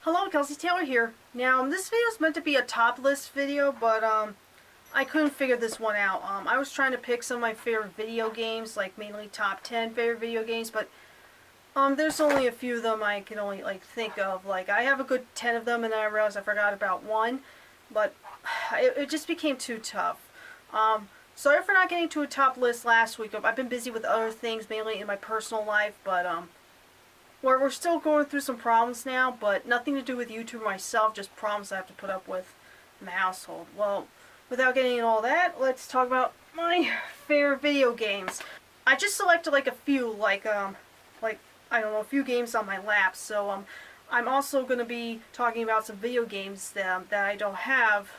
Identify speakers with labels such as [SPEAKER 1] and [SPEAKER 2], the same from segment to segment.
[SPEAKER 1] Hello, Kelsey Taylor here. Now, this video is meant to be a top list video, but I couldn't figure this one out. I was trying to pick some of my favorite video games, like mainly top 10 favorite video games, but there's only a few of them I can only think of. Like, I have a good 10 of them, and then I realized I forgot about one, but it just became too tough. Sorry for not getting to a top list last week. I've been busy with other things, mainly in my personal life, but we're still going through some problems now, but nothing to do with YouTube or myself, just problems I have to put up with in the household. Well, without getting into all that, let's talk about my favorite video games. I just selected like a few, like I don't know, a few games on my lap. So I'm also going to be talking about some video games that I don't have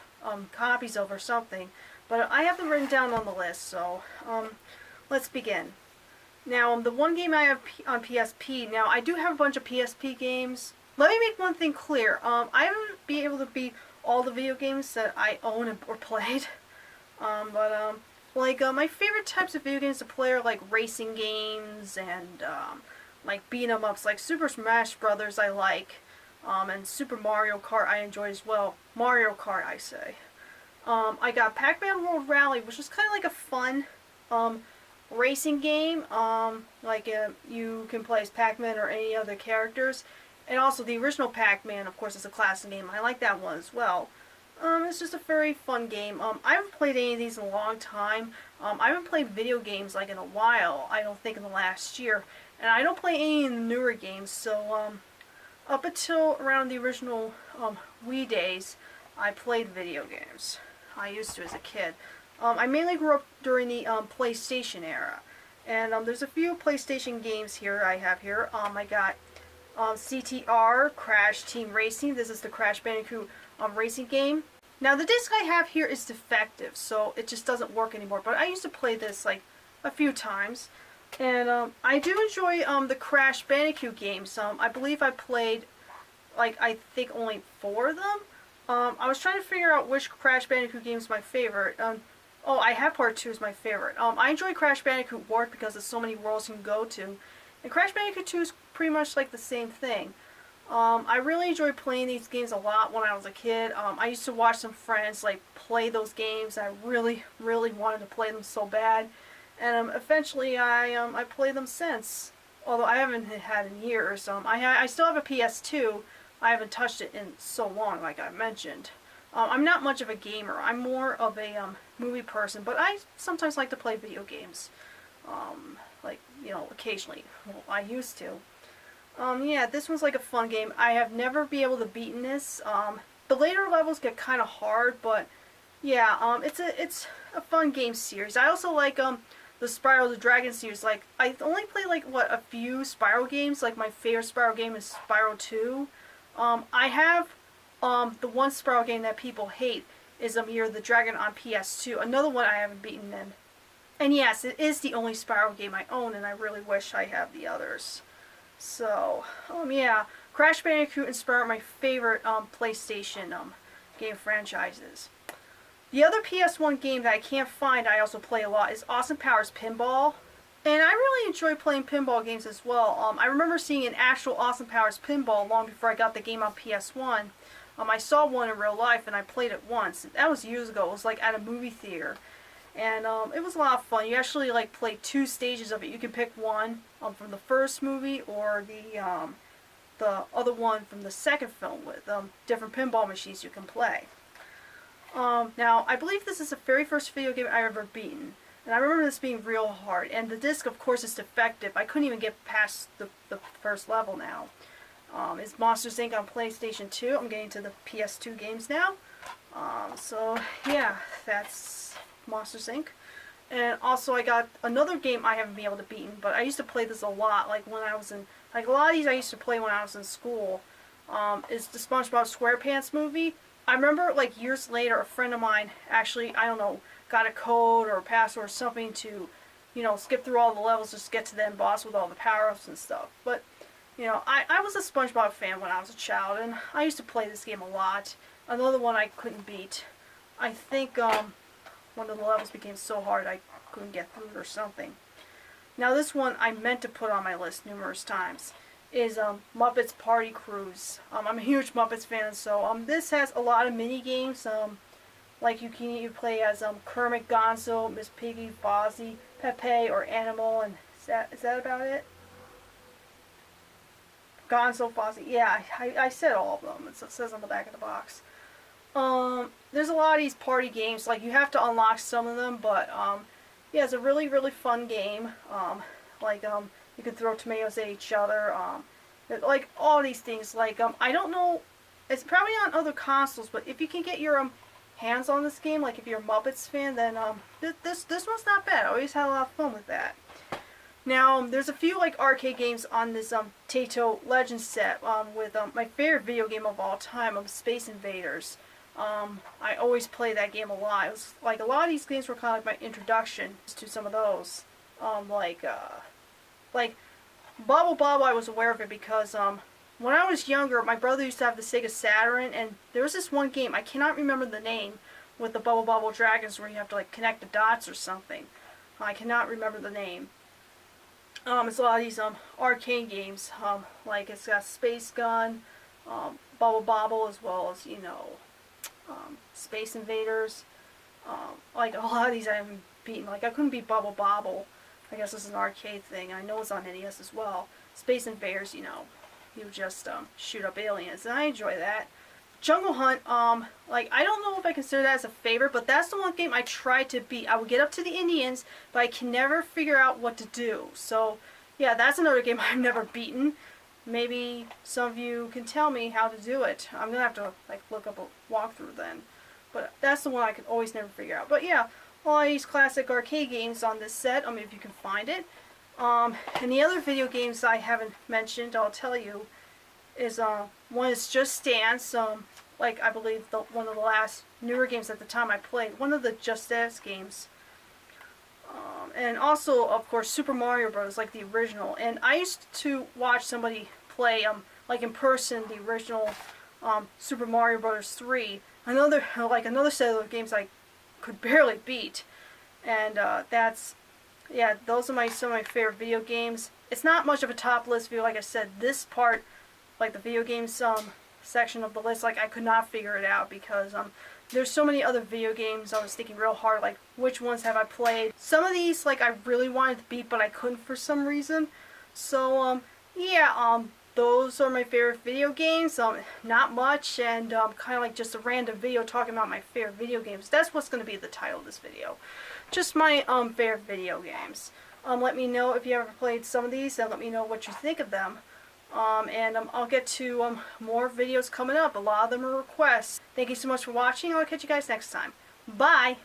[SPEAKER 1] copies of or something, but I have them written down on the list. So let's begin. Now, the one game I have on PSP, now I do have a bunch of PSP games. Let me make one thing clear. I haven't been able to beat all the video games that I own or played. My favorite types of video games to play are like racing games and like beat 'em ups, like Super Smash Brothers I like, and Super Mario Kart I enjoy as well. Mario Kart, I say. I got Pac-Man World Rally, which is kind of like a fun racing game. You can play as Pac-Man or any other characters, and also the original Pac-Man, of course, is a classic game. I like that one as well. It's just a very fun game. I haven't played any of these in a long time. I haven't played video games like in a while. I don't think in the last year, and I don't play any of the newer games. So up until around the original Wii days, I played video games. I used to as a kid. I mainly grew up during the PlayStation era, and there's a few PlayStation games here I have here. I got CTR, Crash Team Racing. This is the Crash Bandicoot racing game. Now the disc I have here is defective, so it just doesn't work anymore, but I used to play this like a few times, and I do enjoy the Crash Bandicoot games. I believe I played I think only 4 of them. I was trying to figure out which Crash Bandicoot game is my favorite. Oh, I have Part 2 as my favorite. I enjoy Crash Bandicoot Warped because there's so many worlds you can go to. And Crash Bandicoot 2 is pretty much like the same thing. I really enjoyed playing these games a lot when I was a kid. I used to watch some friends play those games. I really, really wanted to play them so bad. And eventually I played them since. Although I haven't had in years. I still have a PS2. I haven't touched it in so long, like I mentioned. I'm not much of a gamer. I'm more of a movie person, but I sometimes like to play video games. Occasionally. Well, I used to. Yeah, this one's like a fun game. I have never been able to beat this. The later levels get kind of hard, but yeah, it's a fun game series. I also like the Spyro the Dragon series. I only play a few Spyro games. Like my favorite Spyro game is Spyro 2. I have the one Spyro game that people hate is Year of the Dragon on PS2. Another one I haven't beaten in. And yes, it is the only Spyro game I own, and I really wish I have the others. So, yeah, Crash Bandicoot and Spyro are my favorite PlayStation game franchises. The other PS1 game that I can't find I also play a lot is Austin Powers Pinball. And I really enjoy playing pinball games as well. I remember seeing an actual Austin Powers Pinball long before I got the game on PS1. I saw one in real life and I played it once. That was years ago. It was at a movie theater. And it was a lot of fun. You actually play 2 stages of it. You can pick one from the first movie or the other one from the second film with different pinball machines you can play. Now, I believe this is the very first video game I've ever beaten. And I remember this being real hard. And the disc, of course, is defective. I couldn't even get past the first level now. It's Monsters Inc. on PlayStation 2. I'm getting to the PS2 games now. So, yeah, that's Monsters Inc. And also I got another game I haven't been able to beat, but I used to play this a lot. When I was in, a lot of these I used to play when I was in school. Is the SpongeBob SquarePants movie. I remember, years later, a friend of mine actually, I don't know, got a code or a password or something to, skip through all the levels just to get to the end boss with all the power-ups and stuff. But, I was a SpongeBob fan when I was a child, and I used to play this game a lot. Another one I couldn't beat. I think, one of the levels became so hard I couldn't get through it or something. Now this one I meant to put on my list numerous times. is Muppets Party Cruise. I'm a huge Muppets fan, so this has a lot of mini games. Like you play as Kermit, Gonzo, Miss Piggy, Fozzie, Pepe, or Animal, and is that about it? Gonzo, Fozzie. Yeah, I said all of them. It says on the back of the box. There's a lot of these party games. Like you have to unlock some of them, but yeah, it's a really fun game. Like you can throw tomatoes at each other. Like all these things. Like I don't know. It's probably on other consoles, but if you can get your hands on this game, like if you're a Muppets fan, then this one's not bad. I always had a lot of fun with that. Now, there's a few like arcade games on this Taito Legends set with my favorite video game of all time, Space Invaders. I always play that game a lot. It was like a lot of these games were kind of like my introduction to some of those. Like Bobble Bobble, I was aware of it because when I was younger, my brother used to have the Sega Saturn, and there was this one game, I cannot remember the name, with the Bubble Bobble Dragons where you have to like connect the dots or something. I cannot remember the name. It's a lot of these arcade games. Like it's got Space Gun, Bubble Bobble, as well as Space Invaders. Like a lot of these I haven't beaten. Like I couldn't beat Bubble Bobble. I guess it's an arcade thing. I know it's on NES as well. Space Invaders, you just shoot up aliens, and I enjoy that. Jungle Hunt, like I don't know if I consider that as a favorite, but that's the one game I tried to beat. I would get up to the Indians, but I can never figure out what to do. So, yeah, that's another game I've never beaten. Maybe some of you can tell me how to do it. I'm gonna have to like look up a walkthrough then. But that's the one I could always never figure out. But yeah, all these classic arcade games on this set. If you can find it. And the other video games I haven't mentioned, I'll tell you, is one is Just Dance. Like I believe one of the last newer games at the time I played. One of the Just Dance games. And also, of course, Super Mario Bros. Like the original. And I used to watch somebody play, like in person, the original Super Mario Bros. 3. Another set of games I could barely beat. And those are some of my favorite video games. It's not much of a top list video, like I said. This part, like the video games section of the list, like I could not figure it out because there's so many other video games. I was thinking real hard, like which ones have I played. Some of these, like I really wanted to beat, but I couldn't for some reason. So those are my favorite video games. Not much, and kind of like just a random video talking about my favorite video games. That's what's going to be the title of this video. Just my favorite video games. Let me know if you ever played some of these, and let me know what you think of them. I'll get to more videos coming up. A lot of them are requests. Thank you so much for watching. I'll catch you guys next time. Bye!